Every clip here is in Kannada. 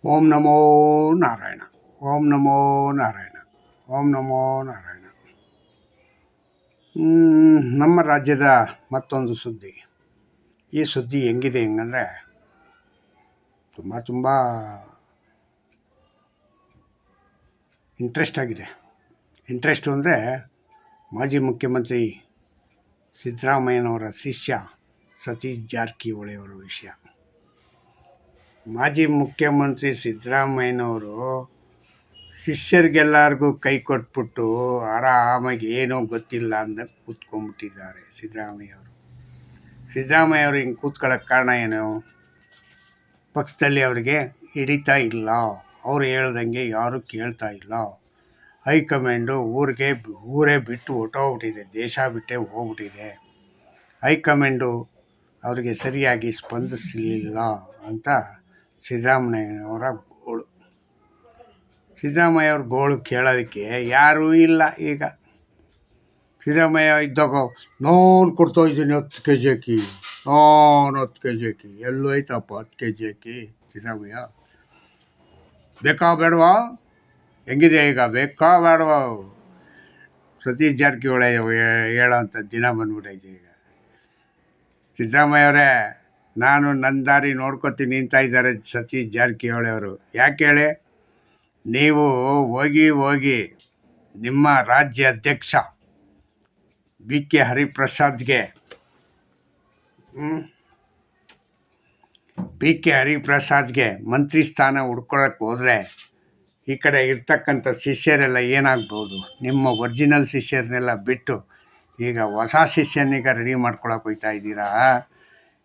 ಓಂ ನಮೋ ನಾರಾಯಣ. ಓಂ ನಮೋ ನಾರಾಯಣ. ಓಂ ನಮೋ ನಾರಾಯಣ. ನಮ್ಮ ರಾಜ್ಯದ ಮತ್ತೊಂದು ಸುದ್ದಿ. ಈ ಸುದ್ದಿ ಹೆಂಗಿದೆ ಹೆಂಗಂದರೆ ತುಂಬ ಇಂಟ್ರೆಸ್ಟ್ ಆಗಿದೆ. ಇಂಟ್ರೆಸ್ಟು ಅಂದರೆ ಮಾಜಿ ಮುಖ್ಯಮಂತ್ರಿ ಸಿದ್ದರಾಮಯ್ಯನವರ ಶಿಷ್ಯ ಸತೀಶ್ ಜಾರಕಿಹೊಳಿ ಅವರ ವಿಷಯ. ಮಾಜಿ ಮುಖ್ಯಮಂತ್ರಿ ಸಿದ್ದರಾಮಯ್ಯನವರು ಶಿಷ್ಯರಿಗೆಲ್ಲರಿಗೂ ಕೈ ಕೊಟ್ಬಿಟ್ಟು ಆರಾಮಾಗಿ ಏನೂ ಗೊತ್ತಿಲ್ಲ ಅಂತ ಕೂತ್ಕೊಂಡ್ಬಿಟ್ಟಿದ್ದಾರೆ ಸಿದ್ದರಾಮಯ್ಯವರು ಹಿಂಗೆ ಕೂತ್ಕೊಳ್ಳೋಕ್ಕೆ ಕಾರಣ ಏನು? ಪಕ್ಷದಲ್ಲಿ ಅವರಿಗೆ ಹಿಡಿತಾ ಇಲ್ಲ, ಅವ್ರು ಹೇಳ್ದಂಗೆ ಯಾರೂ ಕೇಳ್ತಾ ಇಲ್ಲ. ಹೈಕಮಾಂಡು ಊರೇ ಬಿಟ್ಟು ಹೊಟ್ಟೋಗ್ಬಿಟ್ಟಿದೆ, ದೇಶ ಬಿಟ್ಟೇ ಹೋಗ್ಬಿಟ್ಟಿದೆ. ಹೈಕಮಾಂಡು ಅವರಿಗೆ ಸರಿಯಾಗಿ ಸ್ಪಂದಿಸಲಿಲ್ಲ ಅಂತ ಸಿದ್ದರಾಮಯ್ಯನವರ ಗೋಳು ಕೇಳೋದಕ್ಕೆ ಯಾರೂ ಇಲ್ಲ. ಈಗ ಸಿದ್ದರಾಮಯ್ಯ ಇದ್ದಾಗ ನಾನು ಕೊಡ್ತಾಯಿದ್ದೀನಿ 10 kg ಅಕ್ಕಿ, ನಾನು 10 kg ಅಕ್ಕಿ. ಎಲ್ಲೂ ಐತಪ್ಪ 10 kg ಅಕ್ಕಿ? ಸಿದ್ದರಾಮಯ್ಯ ಬೇಕಾ ಬೇಡವಾ? ಹೆಂಗಿದೆ ಈಗ? ಬೇಕಾ ಬೇಡವಾ? ಸತೀಶ್ ಜಾರಕಿಹೊಳಿ ಹೇಳೋಂಥ ದಿನ ಬಂದ್ಬಿಟ್ಟೈತೆ ಈಗ. ಸಿದ್ದರಾಮಯ್ಯವರೇ, ನಾನು ನನ್ನ ದಾರಿ ನೋಡ್ಕೊತೀನಿ ಅಂತ ಇದ್ದಾರೆ ಸತೀಶ್ ಜಾರಕಿಹೊಳಿ ಅವರು. ಯಾಕೆ ಹೇಳಿ? ನೀವು ಹೋಗಿ ನಿಮ್ಮ ರಾಜ್ಯ ಅಧ್ಯಕ್ಷ ಬಿ ಕೆ ಹರಿಪ್ರಸಾದ್ಗೆ ಮಂತ್ರಿ ಸ್ಥಾನ ಹುಡ್ಕೊಳಕ್ಕೆ ಹೋದರೆ ಈ ಕಡೆ ಇರ್ತಕ್ಕಂಥ ಶಿಷ್ಯರೆಲ್ಲ ಏನಾಗ್ಬೋದು? ನಿಮ್ಮ ಒರಿಜಿನಲ್ ಶಿಷ್ಯರನ್ನೆಲ್ಲ ಬಿಟ್ಟು ಈಗ ಹೊಸ ಶಿಷ್ಯನಿಗೆ ರೆಡಿ ಮಾಡ್ಕೊಳಕ್ಕೆ ಹೋಗ್ತಾ ಇದ್ದೀರಾ?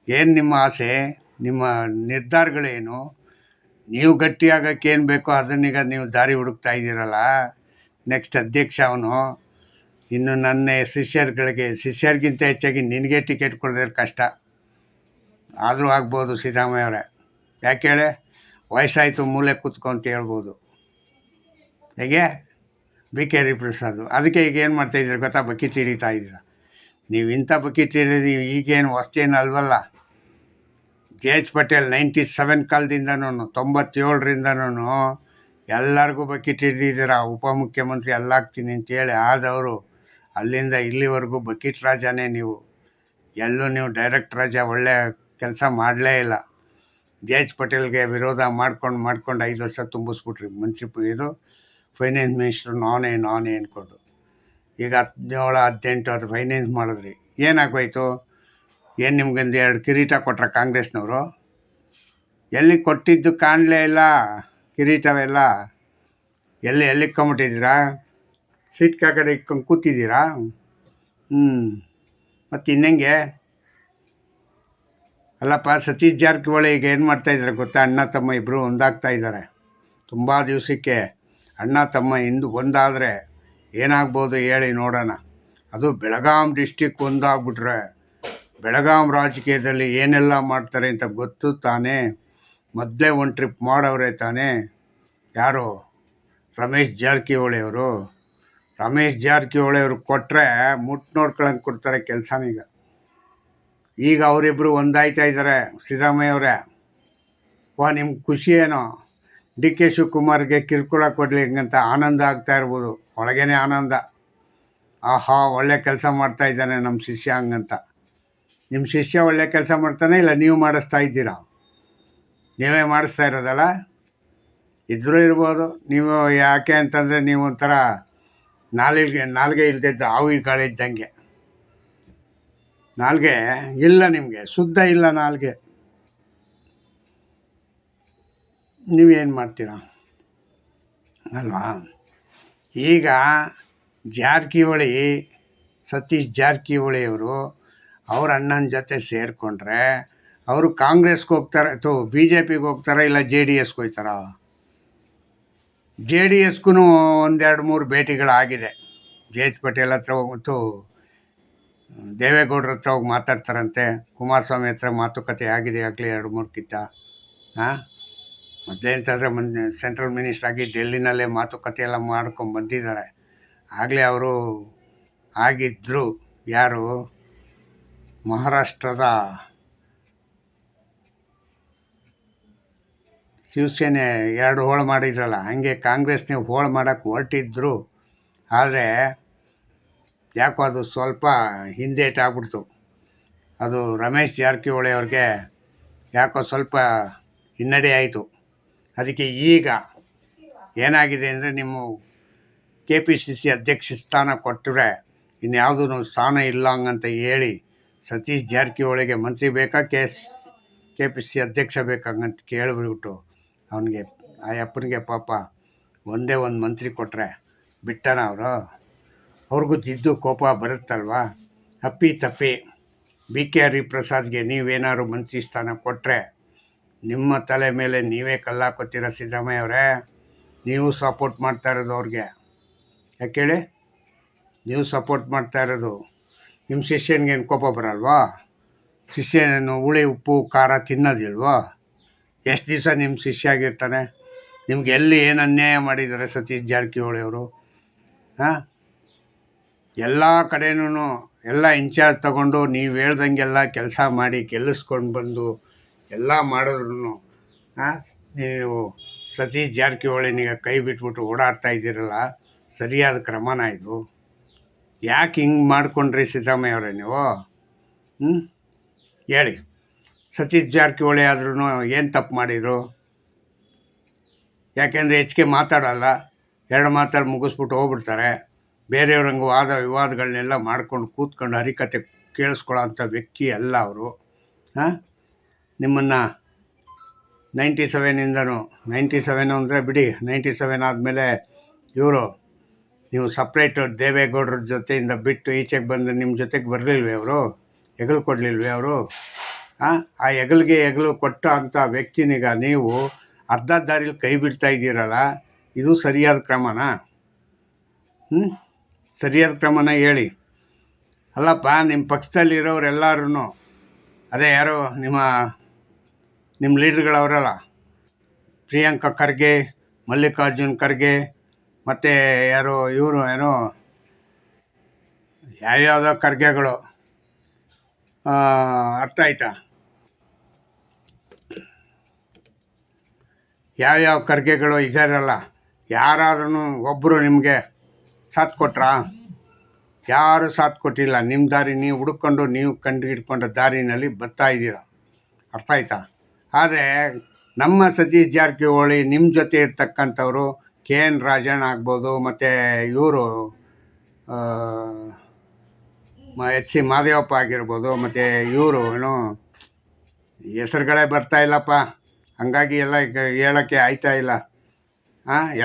ಏನು ನಿಮ್ಮ ಆಸೆ? ನಿಮ್ಮ ನಿರ್ಧಾರಗಳೇನು? ನೀವು ಗಟ್ಟಿಯಾಗಕ್ಕೆ ಏನು ಬೇಕೋ ಅದನ್ನೀಗ ನೀವು ದಾರಿ ಹುಡುಕ್ತಾ ಇದ್ದೀರಲ್ಲ. ನೆಕ್ಸ್ಟ್ ಅಧ್ಯಕ್ಷ ಅವನು. ಇನ್ನು ನನ್ನ ಶಿಷ್ಯರಿಗಿಂತ ಹೆಚ್ಚಾಗಿ ನಿನಗೆ ಟಿಕೆಟ್ ಕೊಡೋದ್ರೆ ಕಷ್ಟ. ಆದರೂ ಆಗ್ಬೋದು ಸಿದ್ದರಾಮಯ್ಯವರೇ. ಯಾಕೆ ಹೇಳಿ? ವಯಸ್ಸಾಯಿತು, ಮೂಲೆ ಕೂತ್ಕೊ ಅಂತ ಹೇಳ್ಬೋದು. ಹೇಗೆ ಬಿ ಕೆ ಹರಿಪ್ರಸಾದ್ ಅದಕ್ಕೆ ಈಗ ಏನು ಮಾಡ್ತಾಯಿದ್ದೀರ ಗೊತ್ತಾ? ಬಕೆಟ್ ಹಿಡಿತಾ ಇದ್ದೀರ. ನೀವು ಇಂಥ ಬಕೆಟ್ ಹಿಡಿದು ಈಗೇನು ಹೊಸ್ತೇನು ಅಲ್ವಲ್ಲ. JH ಪಟೇಲ್ 97 ಕಾಲದಿಂದನೂ 97ರಿಂದನೂ ಎಲ್ಲರಿಗೂ ಬಕೆಟ್ ಹಿಡಿದಿದ್ದೀರ. ಉಪಮುಖ್ಯಮಂತ್ರಿ ಅಲ್ಲಾಗ್ತೀನಿ ಅಂತೇಳಿ ಆದವರು ಅಲ್ಲಿಂದ ಇಲ್ಲಿವರೆಗೂ ಬಕೆಟ್ ರಾಜನೇ ನೀವು. ಎಲ್ಲೂ ನೀವು ಡೈರೆಕ್ಟ್ ರಾಜ ಒಳ್ಳೆ ಕೆಲಸ ಮಾಡಲೇ ಇಲ್ಲ. JH ಪಟೇಲ್ಗೆ ವಿರೋಧ ಮಾಡ್ಕೊಂಡು 5 ವರ್ಷ ತುಂಬಿಸ್ಬಿಟ್ರಿ. ಇದು ಫೈನಾನ್ಸ್ ಮಿನಿಸ್ಟ್ರು ನಾನೇ ಅಂದ್ಕೊಂಡು. ಈಗ 17-18 ಅವ್ರು ಫೈನಾನ್ಸ್ ಮಾಡಿದ್ರಿ. ಏನಾಗೋಯ್ತು? ಏನು ನಿಮ್ಗೊಂದು 2 ಕಿರೀಟ ಕೊಟ್ರ ಕಾಂಗ್ರೆಸ್ನವರು? ಎಲ್ಲಿ ಕೊಟ್ಟಿದ್ದು ಕಾಣಲೇ ಇಲ್ಲ. ಕಿರೀಟವೆಲ್ಲ ಎಲ್ಲಿ ಇಕ್ಕೊಂಬಿಟ್ಟಿದ್ದೀರಾ? ಸೀಟ್ ಕೆಳಗಡೆ ಇಕ್ಕೊಂಡು ಕೂತಿದ್ದೀರಾ? ಮತ್ತು ಇನ್ನೆಂಗೆ? ಅಲ್ಲಪ್ಪ, ಸತೀಶ್ ಜಾರಕಿಹೊಳಿ ಈಗ ಏನು ಮಾಡ್ತಾಯಿದ್ದಾರೆ ಗೊತ್ತಾ? ಅಣ್ಣ ತಮ್ಮ ಇಬ್ಬರು ಒಂದಾಗ್ತಾ ಇದ್ದಾರೆ. ತುಂಬ ದಿವಸಕ್ಕೆ ಅಣ್ಣ ತಮ್ಮ ಒಂದಾದರೆ ಏನಾಗ್ಬೋದು ಹೇಳಿ ನೋಡೋಣ. ಅದು ಬೆಳಗಾಂ ಡಿಸ್ಟಿಕ್ ಒಂದಾಗ್ಬಿಟ್ರೆ ಬೆಳಗಾಂ ರಾಜಕೀಯದಲ್ಲಿ ಏನೆಲ್ಲ ಮಾಡ್ತಾರೆ ಅಂತ ಗೊತ್ತು ತಾನೇ. ಮೊದಲೇ ಒಂದು ಟ್ರಿಪ್ ಮಾಡವ್ರೆ ತಾನೇ. ಯಾರು? ರಮೇಶ್ ಜಾರಕಿಹೊಳಿ ಅವರು ಕೊಟ್ಟರೆ ನೋಡ್ಕೊಳಂಗೆ ಕೊಡ್ತಾರೆ ಕೆಲಸನೀಗ. ಈಗ ಅವರಿಬ್ಬರು ಒಂದಾಯ್ತಾ ಇದ್ದಾರೆ. ಸಿದ್ದರಾಮಯ್ಯವರೇ, ನಿಮ್ಗೆ ಖುಷಿ ಏನೋ? DK ಶಿವಕುಮಾರ್ಗೆ ಕಿರುಕುಳ ಕೊಡಲಿ ಹಂಗಂತ ಆನಂದ ಆಗ್ತಾ ಇರ್ಬೋದು. ಒಳಗೇನೆ ಆನಂದ. ಆಹಾ, ಒಳ್ಳೆ ಕೆಲಸ ಮಾಡ್ತಾ ಇದ್ದಾನೆ ನಮ್ಮ ಶಿಷ್ಯ ಹಂಗಂತ. ನಿಮ್ಮ ಶಿಷ್ಯ ಒಳ್ಳೆ ಕೆಲಸ ಮಾಡ್ತಾನೆ ಇಲ್ಲ ನೀವು ಮಾಡಿಸ್ತಾ ಇದ್ದೀರಾ? ನೀವೇ ಮಾಡಿಸ್ತಾ ಇರೋದಲ್ಲ. ಇದ್ರೂ ಇರ್ಬೋದು. ನೀವು ಯಾಕೆ ಅಂತಂದರೆ ನೀವು ಒಂಥರ ನಾಲ್ಗೆ ಇಲ್ದಿದ್ದ ಹಾವಿಗಳಿದ್ದಂಗೆ. ನಾಲ್ಗೆ ಇಲ್ಲ ನಿಮಗೆ, ಶುದ್ಧ ಇಲ್ಲ ನಾಲ್ಗೆ. ನೀವೇನು ಮಾಡ್ತೀರಾ ಅಲ್ವಾ? ಈಗ ಸತೀಶ್ ಜಾರಕಿಹೊಳಿಯವರು ಅವ್ರ ಅಣ್ಣನ ಜೊತೆ ಸೇರಿಕೊಂಡ್ರೆ ಅವರು ಕಾಂಗ್ರೆಸ್ಗೆ ಹೋಗ್ತಾರೆ ಅಥವಾ BJPಗೆ ಹೋಗ್ತಾರ ಇಲ್ಲ JDSಗೆ ಹೋಗ್ತಾರ? JDSಗೂ 1-2-3 ಭೇಟಿಗಳಾಗಿದೆ. JH ಪಟೇಲ್ ಹತ್ರ ಹೋಗ್ಬಿಟ್ಟು ದೇವೇಗೌಡರ ಹತ್ರ ಹೋಗಿ ಮಾತಾಡ್ತಾರಂತೆ. ಕುಮಾರಸ್ವಾಮಿ ಹತ್ರ ಮಾತುಕತೆ ಆಗಿದೆ ಆಗಲಿ 2-3 ಕಿತ್ತ. ಮೊದಲೇಂತಂದರೆ ಸೆಂಟ್ರಲ್ ಮಿನಿಸ್ಟರ್ ಆಗಿ ಡೆಲ್ಲಿನಲ್ಲೇ ಮಾತುಕತೆ ಎಲ್ಲ ಮಾಡ್ಕೊಂಡು ಬಂದಿದ್ದಾರೆ. ಆಗಲೇ ಅವರು ಆಗಿದ್ದರು. ಯಾರು? ಮಹಾರಾಷ್ಟ್ರದ ಶಿವಸೇನೆ 2 ಹೋಳು ಮಾಡಿದ್ರಲ್ಲ, ಹಾಗೆ ಕಾಂಗ್ರೆಸ್ನೇ ಹೋಳು ಮಾಡೋಕ್ಕೆ ಹೊರಟಿದ್ರು. ಆದರೆ ಯಾಕೋ ಅದು ಸ್ವಲ್ಪ ಹಿಂದೇಟಾಗ್ಬಿಡ್ತು. ಅದು ರಮೇಶ್ ಜಾರಕಿಹೊಳಿ ಅವ್ರಿಗೆ ಯಾಕೋ ಸ್ವಲ್ಪ ಹಿನ್ನಡೆ ಆಯಿತು. ಅದಕ್ಕೆ ಈಗ ಏನಾಗಿದೆ ಅಂದರೆ, ನಿಮ್ಮ KPCC ಅಧ್ಯಕ್ಷ ಸ್ಥಾನ ಕೊಟ್ಟರೆ ಇನ್ಯಾವುದೂ ಸ್ಥಾನ ಇಲ್ಲ ಹಂಗಂತ ಹೇಳಿ ಸತೀಶ್ ಜಾರಕಿಹೊಳಿಗೆ ಮಂತ್ರಿ ಬೇಕಾ, KPCC ಅಧ್ಯಕ್ಷ ಬೇಕಂಗಂತ ಕೇಳಿಬಿಟ್ಟು ಅವನಿಗೆ, ಆ ಅಪ್ಪನಿಗೆ ಪಾಪ ಒಂದೇ ಒಂದು ಮಂತ್ರಿ ಕೊಟ್ಟರೆ ಬಿಟ್ಟನ ಅವ್ರಿಗೂ ಜಿದ್ದು ಕೋಪ ಬರುತ್ತಲ್ವ. ಅಪ್ಪಿ ತಪ್ಪಿ BK ಹರಿಪ್ರಸಾದ್ಗೆ ನೀವೇನಾದ್ರು ಮಂತ್ರಿ ಸ್ಥಾನ ಕೊಟ್ಟರೆ ನಿಮ್ಮ ತಲೆ ಮೇಲೆ ನೀವೇ ಕಲ್ಲಾಕೋತೀರ ಸಿದ್ದರಾಮಯ್ಯ ಅವರೇ. ನೀವು ಸಪೋರ್ಟ್ ಮಾಡ್ತಾ ಇರೋದು ಅವ್ರಿಗೆ. ಯಾಕೇಳಿ ನೀವು ಸಪೋರ್ಟ್ ಮಾಡ್ತಾ ಇರೋದು. ನಿಮ್ಮ ಶಿಷ್ಯನಿಗೇನು ಕೋಪ ಬರಲ್ವಾ? ಶಿಷ್ಯನೇನು ಹುಳಿ ಉಪ್ಪು ಖಾರ ತಿನ್ನೋದಿಲ್ವೋ? ಎಷ್ಟು ದಿವಸ ನಿಮ್ಮ ಶಿಷ್ಯ ಆಗಿರ್ತಾನೆ? ನಿಮ್ಗೆ ಎಲ್ಲಿ ಏನು ಅನ್ಯಾಯ ಮಾಡಿದ್ದಾರೆ ಸತೀಶ್ ಜಾರಕಿಹೊಳಿ ಅವರು? ಹಾಂ, ಎಲ್ಲ ಕಡೆನೂ ಎಲ್ಲ ಇನ್ಚಾರ್ಜ್ ತಗೊಂಡು ನೀವು ಹೇಳ್ದಂಗೆಲ್ಲ ಕೆಲಸ ಮಾಡಿ ಗೆಲ್ಲಿಸ್ಕೊಂಡು ಬಂದು ಎಲ್ಲ ಮಾಡಿದ್ರು ನೀವು ಸತೀಶ್ ಜಾರಕಿಹೊಳಿನಿಗೆ ಕೈ ಬಿಟ್ಬಿಟ್ಟು ಓಡಾಡ್ತಾ ಇದ್ದೀರಲ್ಲ, ಸರಿಯಾದ ಕ್ರಮನ ಇದು? ಯಾಕೆ ಹಿಂಗೆ ಮಾಡ್ಕೊಂಡ್ರಿ ಸಿದ್ದರಾಮಯ್ಯ ಅವರೇ ನೀವು? ಹೇಳಿ. ಸತೀಶ್ ಜಾರಕಿಹೊಳಿ ಆದ್ರೂ ಏನು ತಪ್ಪು ಮಾಡಿದರು? ಯಾಕೆಂದರೆ ಹೆಚ್ಚಿಗೆ ಮಾತಾಡಲ್ಲ, 2 ಮಾತಾಡಿ ಮುಗಿಸ್ಬಿಟ್ಟು ಹೋಗ್ಬಿಡ್ತಾರೆ. ಬೇರೆಯವ್ರಂಗೆ ವಾದ ವಿವಾದಗಳನ್ನೆಲ್ಲ ಮಾಡ್ಕೊಂಡು ಕೂತ್ಕೊಂಡು ಹರಿಕತೆ ಕೇಳಿಸ್ಕೊಳ್ಳೋ ಅಂಥ ವ್ಯಕ್ತಿ ಅಲ್ಲ ಅವರು. ನಿಮ್ಮನ್ನು 97ಇಂದನೂ 97 ಅಂದರೆ ಬಿಡಿ, 97 ಆದಮೇಲೆ ನೀವು ಸಪ್ರೇಟು ದೇವೇಗೌಡರ ಜೊತೆಯಿಂದ ಬಿಟ್ಟು ಈಚೆಗೆ ಬಂದು ನಿಮ್ಮ ಜೊತೆಗೆ ಬರಲಿಲ್ವೇ ಅವರು? ಹೆಗಲು ಕೊಡಲಿಲ್ವೇ ಅವರು? ಆ ಹೆಗಲು ಕೊಟ್ಟ ಅಂಥ ವ್ಯಕ್ತಿನೀಗ ನೀವು ಅರ್ಧ ದಾರಿಲಿ ಕೈ ಬಿಡ್ತಾ ಇದ್ದೀರಲ್ಲ, ಇದು ಸರಿಯಾದ ಕ್ರಮನಾ? ಸರಿಯಾದ ಕ್ರಮನ ಹೇಳಿ. ಅಲ್ಲಪ್ಪ, ನಿಮ್ಮ ಪಕ್ಷದಲ್ಲಿರೋರೆಲ್ಲರೂ ಅದೇ ಯಾರೋ ನಿಮ್ಮ ಲೀಡ್ರ್ಗಳವರಲ್ಲ, ಪ್ರಿಯಾಂಕಾ ಖರ್ಗೆ, ಮಲ್ಲಿಕಾರ್ಜುನ್ ಖರ್ಗೆ, ಮತ್ತು ಯಾರೋ ಇವರು ಯಾವ್ಯಾವುದೋ ಖರ್ಗೆಗಳು, ಅರ್ಥ ಆಯ್ತಾ? ಯಾವ್ಯಾವ ಖರ್ಗೆಗಳು ಇದ್ದಾರಲ್ಲ, ಯಾರಾದ್ರೂ ಒಬ್ಬರು ನಿಮಗೆ ಸಾಥ್ ಕೊಟ್ರಾ? ಯಾರೂ ಸಾಥ್ ಕೊಟ್ಟಿಲ್ಲ. ನಿಮ್ಮ ದಾರಿ ನೀವು ಹುಡುಕೊಂಡು ನೀವು ಕಂಡು ಹಿಡ್ಕೊಂಡ ದಾರಿನಲ್ಲಿ ಬರ್ತಾ ಇದ್ದೀರ. ಅರ್ಥ ಆಯ್ತಾ? ಆದರೆ ನಮ್ಮ ಸತೀಶ್ ಜಾರಕಿಹೊಳಿ ನಿಮ್ಮ ಜೊತೆ ಇರ್ತಕ್ಕಂಥವ್ರು KN ರಾಜಣ್ಣ ಆಗ್ಬೋದು, ಮತ್ತು ಇವರು HC ಮಾದೇವಪ್ಪ ಆಗಿರ್ಬೋದು, ಮತ್ತು ಇವರು ಹೆಸರುಗಳೇ ಬರ್ತಾ ಇಲ್ಲಪ್ಪ, ಹಂಗಾಗಿ ಎಲ್ಲ ಹೇಳೋಕ್ಕೆ ಆಯ್ತಾ ಇಲ್ಲ.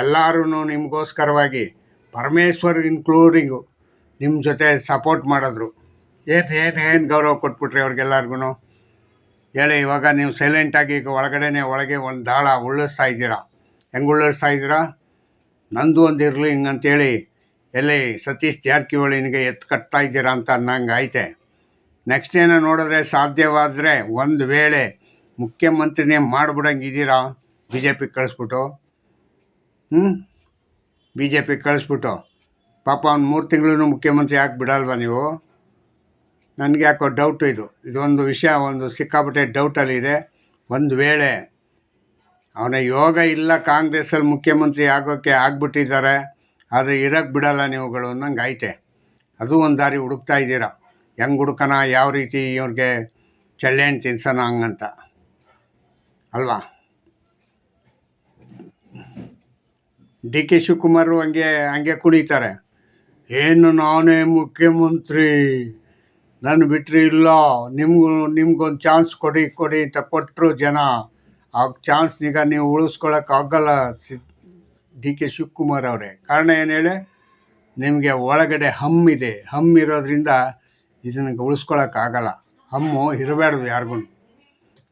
ಎಲ್ಲರೂ ನಿಮಗೋಸ್ಕರವಾಗಿ, ಪರಮೇಶ್ವರ್ ಇನ್ಕ್ಲೂಡಿಂಗು, ನಿಮ್ಮ ಜೊತೆ ಸಪೋರ್ಟ್ ಮಾಡಿದ್ರು. ಏನು ಗೌರವ ಕೊಟ್ಬಿಟ್ರಿ ಅವ್ರಿಗೆಲ್ಲರಿಗೂ? ಹೇಳಿ. ಇವಾಗ ನೀವು ಸೈಲೆಂಟಾಗಿ ಈಗ ಒಳಗೆ ಒಂದು ದಾಳ ಉಳ್ಳಿಸ್ತಾ ಇದ್ದೀರಾ. ಹೆಂಗೆ ಉಳ್ಳಿಸ್ತಾ ಇದ್ದೀರಾ? ನಂದು ಒಂದು ಇರಲಿ ಹಿಂಗಂತೇಳಿ ಎಲ್ಲಿ ಸತೀಶ್ ಜಾರಕಿಹೊಳಿನಿಗೆ ಕಟ್ತಾ ಇದ್ದೀರಾ ಅಂತ ಅನ್ನಂಗೆ ಐತೆ. ನೆಕ್ಸ್ಟ್ ಏನೋ ನೋಡಿದ್ರೆ, ಸಾಧ್ಯವಾದರೆ ಒಂದು ವೇಳೆ ಮುಖ್ಯಮಂತ್ರಿನೇ ಮಾಡಿಬಿಡಂಗಿದ್ದೀರಾ BJP ಕಳಿಸ್ಬಿಟ್ಟು. BJP ಕಳಿಸ್ಬಿಟ್ಟು ಪಾಪ ಒಂದು 3 ತಿಂಗಳು ಮುಖ್ಯಮಂತ್ರಿ ಯಾಕೆ ಬಿಡಲ್ವ ನೀವು? ನನಗೆ ಯಾಕೋ ಡೌಟು ಇದೊಂದು ವಿಷಯ, ಒಂದು ಸಿಕ್ಕಾಪಟ್ಟೆ ಡೌಟಲ್ಲಿದೆ. ಒಂದು ವೇಳೆ ಅವನ ಯೋಗ ಇಲ್ಲ, ಕಾಂಗ್ರೆಸ್ಸಲ್ಲಿ ಮುಖ್ಯಮಂತ್ರಿ ಆಗೋಕ್ಕೆ ಆಗ್ಬಿಟ್ಟಿದ್ದಾರೆ, ಆದರೆ ಇರೋಕ್ಕೆ ಬಿಡಲ್ಲ ನೀವುಗಳು ಅನ್ನಂಗೆ ಐತೆ. ಅದು ಒಂದು ದಾರಿ ಹುಡುಕ್ತಾ ಇದ್ದೀರಾ. ಹೆಂಗೆ ಹುಡುಕನ, ಯಾವ ರೀತಿ ಇವ್ರಿಗೆ ಚಳ್ಳೆಹಣ್ಣು ತಿನ್ಸೋಣ ಹಂಗಂತ ಅಲ್ವಾ? DK ಶಿವಕುಮಾರು ಹಂಗೆ ಕುಣಿತಾರೆ. ಏನು ನಾನೇ ಮುಖ್ಯಮಂತ್ರಿ, ನನ್ನ ಬಿಟ್ಟರೆ ಇಲ್ಲ, ನಿಮ್ಗೊಂದು ಚಾನ್ಸ್ ಕೊಡಿ ಅಂತ ಕೊಟ್ಟರು ಜನ. ಆ ಚಾನ್ಸ್ನೀಗ ನೀವು ಉಳಿಸ್ಕೊಳ್ಳೋಕ್ಕಾಗಲ್ಲ DK ಶಿವಕುಮಾರ್ ಅವರೇ. ಕಾರಣ ಏನು ಹೇಳಿ? ನಿಮಗೆ ಒಳಗಡೆ ಹಮ್ಮಿದೆ. ಇರೋದ್ರಿಂದ ಇದನ್ನು ಉಳಿಸ್ಕೊಳ್ಳೋಕ್ಕಾಗಲ್ಲ. ಹಮ್ಮು ಇರಬಾರ್ದು ಯಾರಿಗೂ.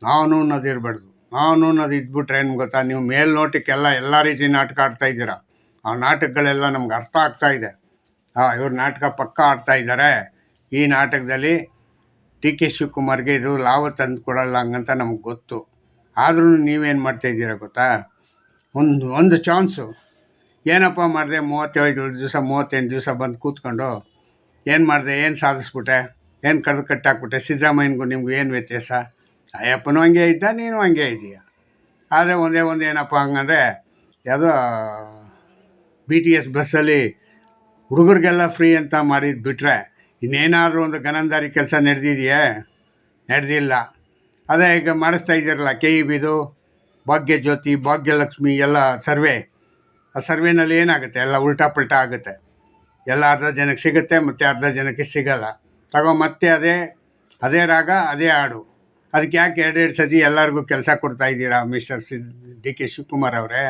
ನಾನು ಅನ್ನೋದು ಇರಬಾರ್ದು. ನಾನು ಅನ್ನೋದು ಇದ್ಬಿಟ್ರೆ ಏನು ಗೊತ್ತಾ, ನೀವು ಮೇಲ್ನೋಟಕ್ಕೆಲ್ಲ ಎಲ್ಲ ರೀತಿ ನಾಟಕ ಆಡ್ತಾ ಇದ್ದೀರಾ. ಆ ನಾಟಕಗಳೆಲ್ಲ ನಮ್ಗೆ ಅರ್ಥ ಆಗ್ತಾ ಇದೆ. ಇವ್ರು ನಾಟಕ ಪಕ್ಕ ಆಡ್ತಾ ಇದ್ದಾರೆ. ಈ ನಾಟಕದಲ್ಲಿ DK ಶಿವಕುಮಾರ್ಗೆ ಇದು ಲಾಭ ತಂದು ಕೊಡಲ್ಲ ಹಂಗಂತ ನಮ್ಗೆ ಗೊತ್ತು. ಆದ್ರೂ ನೀವೇನು ಮಾಡ್ತಾಯಿದ್ದೀರಾ ಗೊತ್ತಾ? ಒಂದು ಚಾನ್ಸು ಏನಪ್ಪ ಮಾಡಿದೆ, 38 ದಿವಸ ಬಂದು ಕೂತ್ಕೊಂಡು ಏನು ಮಾಡಿದೆ, ಏನು ಸಾಧಿಸ್ಬಿಟ್ಟೆ, ಏನು ಕಟ್ಟಾಕ್ಬಿಟ್ಟೆ? ಸಿದ್ದರಾಮಯ್ಯನಿಗೂ ನಿಮಗೂ ಏನು ವ್ಯತ್ಯಾಸ? ಅಯ್ಯಪ್ಪನೂ ಹಂಗೆ ಇದ್ದ, ನೀನು ಹಂಗೆ ಇದೀಯ. ಆದರೆ ಒಂದೇ ಒಂದು ಏನಪ್ಪ ಹಂಗಂದರೆ ಯಾವುದೋ BTS ಬಸ್ಸಲ್ಲಿ ಹುಡುಗರಿಗೆಲ್ಲ ಫ್ರೀ ಅಂತ ಮಾಡಿದ್ದು ಬಿಟ್ಟರೆ ಇನ್ನೇನಾದರೂ ಒಂದು ಗನಂದಾರಿ ಕೆಲಸ ನಡೆದಿದೆಯೇ? ನಡೆದಿಲ್ಲ. ಅದೇ ಈಗ ಮಾಡಿಸ್ತಾ ಇದ್ದೀರಲ್ಲ KEBದು ಭಾಗ್ಯಜ್ಯೋತಿ, ಭಾಗ್ಯಲಕ್ಷ್ಮಿ ಎಲ್ಲ ಸರ್ವೆ. ಆ ಸರ್ವೆನಲ್ಲಿ ಏನಾಗುತ್ತೆ? ಎಲ್ಲ ಉಲ್ಟಾ ಪಲ್ಟಾ ಆಗುತ್ತೆ. ಎಲ್ಲ ಅರ್ಧ ಜನಕ್ಕೆ ಸಿಗುತ್ತೆ ಮತ್ತು ಅರ್ಧ ಜನಕ್ಕೆ ಸಿಗಲ್ಲ. ಮತ್ತೆ ಅದೇ ರಾಗ ಅದೇ ಹಾಡು. ಅದಕ್ಕೆ ಯಾಕೆ ಎರಡೆರಡು ಸತಿ ಎಲ್ಲರಿಗೂ ಕೆಲಸ ಕೊಡ್ತಾ ಇದ್ದೀರಾ ಮಿಸ್ಟರ್ DK ಶಿವಕುಮಾರ್ ಅವರೇ?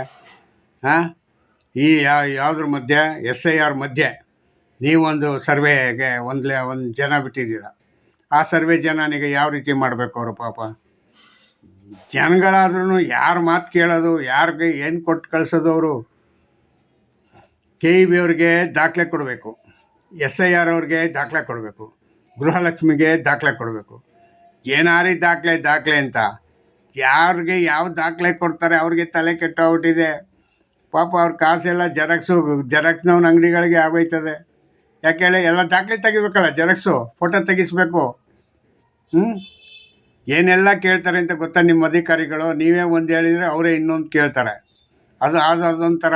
ಹಾಂ, ಈ ಯಾವುದ್ರ ಮಧ್ಯೆ SIR ಮಧ್ಯೆ ನೀವೊಂದು ಸರ್ವೆಗೆ ಒಂದು ಜನ ಬಿಟ್ಟಿದ್ದೀರ. ಆ ಸರ್ವೆ ಜನನಿಗೆ ಯಾವ ರೀತಿ ಮಾಡಬೇಕು ಅವರು? ಪಾಪ ಜನಗಳಾದ್ರೂ ಯಾರು ಮಾತು ಕೇಳೋದು? ಯಾರಿಗೆ ಏನು ಕೊಟ್ಟು ಕಳಿಸೋದು? ಅವರು KEB ಅವ್ರಿಗೆ ದಾಖಲೆ ಕೊಡಬೇಕು, SIR ಅವ್ರಿಗೆ ದಾಖಲೆ ಕೊಡಬೇಕು, ಗೃಹಲಕ್ಷ್ಮಿಗೆ ದಾಖಲೆ ಕೊಡಬೇಕು. ಏನಾರಿ ದಾಖಲೆ ಅಂತ ಯಾರಿಗೆ ಯಾವ ದಾಖಲೆ ಕೊಡ್ತಾರೆ ಅವ್ರಿಗೆ ತಲೆ ಕೆಟ್ಟೋಗ್ಬಿಟ್ಟಿದೆ. ಪಾಪ ಅವ್ರ ಕಾಸೆಲ್ಲ ಜೆರಾಕ್ಸ್ನವ್ನ ಅಂಗಡಿಗಳಿಗೆ ಆಗೋಯ್ತದೆ. ಯಾಕೆ ಹೇಳಿ? ಎಲ್ಲ ದಾಖಲೆ ತೆಗಿಬೇಕಲ್ಲ, ಜೆರಾಕ್ಸು ಫೋಟೋ ತೆಗಿಸ್ಬೇಕು. ಏನೆಲ್ಲ ಕೇಳ್ತಾರೆ ಅಂತ ಗೊತ್ತಾ ನಿಮ್ಮ ಅಧಿಕಾರಿಗಳು? ನೀವೇ ಒಂದು ಹೇಳಿದರೆ ಅವರೇ ಇನ್ನೊಂದು ಕೇಳ್ತಾರೆ. ಅದೊಂಥರ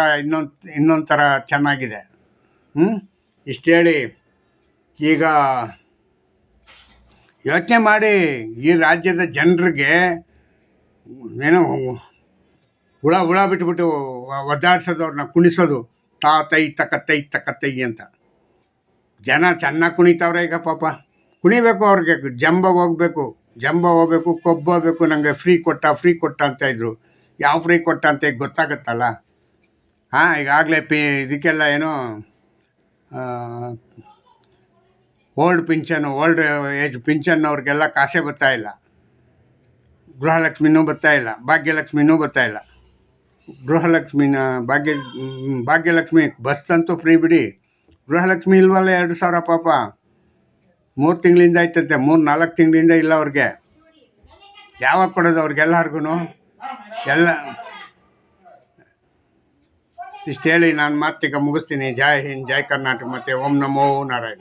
ಇನ್ನೊಂದು ಥರ ಚೆನ್ನಾಗಿದೆ. ಇಷ್ಟು ಹೇಳಿ ಈಗ ಯೋಚನೆ ಮಾಡಿ, ಈ ರಾಜ್ಯದ ಜನರಿಗೆ ಏನೋ ಹುಳ ಬಿಟ್ಬಿಟ್ಟು ಒದ್ದಾಡ್ಸೋದು, ಅವ್ರನ್ನ ಕುಣಿಸೋದು, ತೈ ತಕತ್ತೈ ಅಂತ. ಜನ ಚೆನ್ನಾಗಿ ಕುಣಿತಾವ್ರೆ ಈಗ. ಪಾಪ ಕುಣಿಬೇಕು, ಅವ್ರಿಗೆ ಜಂಬ ಹೋಗ್ಬೇಕು, ಕೊಬ್ಬೋಗ್ಬೇಕು. ನನಗೆ ಫ್ರೀ ಕೊಟ್ಟ ಅಂತ ಇದ್ರು. ಯಾವ ಫ್ರೀ ಕೊಟ್ಟ ಅಂತ ಈಗ ಗೊತ್ತಾಗತ್ತಲ್ಲ. ಈಗಾಗಲೇ ಇದಕ್ಕೆಲ್ಲ ಏನೋ ಓಲ್ಡ್ ಏಜ್ ಪಿಂಚನ್ ಅವ್ರಿಗೆಲ್ಲ ಕಾಸೇ ಬರ್ತಾ ಇಲ್ಲ. ಗೃಹಲಕ್ಷ್ಮಿನೂ ಬರ್ತಾ ಇಲ್ಲ, ಭಾಗ್ಯಲಕ್ಷ್ಮಿನೂ ಬರ್ತಾ ಇಲ್ಲ. ಭಾಗ್ಯಲಕ್ಷ್ಮಿ ಬಸ್ತಂತೂ ಫ್ರೀ ಬಿಡಿ, ಗೃಹಲಕ್ಷ್ಮಿ ಇಲ್ವಲ್ಲ 2,000. ಪಾಪ 3 ತಿಂಗಳಿಂದ ಆಯ್ತಂತೆ, 3-4 ತಿಂಗಳಿಂದ ಇಲ್ಲ ಅವ್ರಿಗೆ. ಯಾವಾಗ ಕೊಡೋದು ಅವ್ರಿಗೆಲ್ಲರಿಗೂ? ಎಲ್ಲ ಇಷ್ಟು ಹೇಳಿ ನಾನು ಮಾತಿಗೆ ಮುಗಿಸ್ತೀನಿ. ಜೈ ಹಿಂದ್, ಜೈ ಕರ್ನಾಟಕ, ಮತ್ತು ಓಂ ನಮೋ ನಾರಾಯಣ.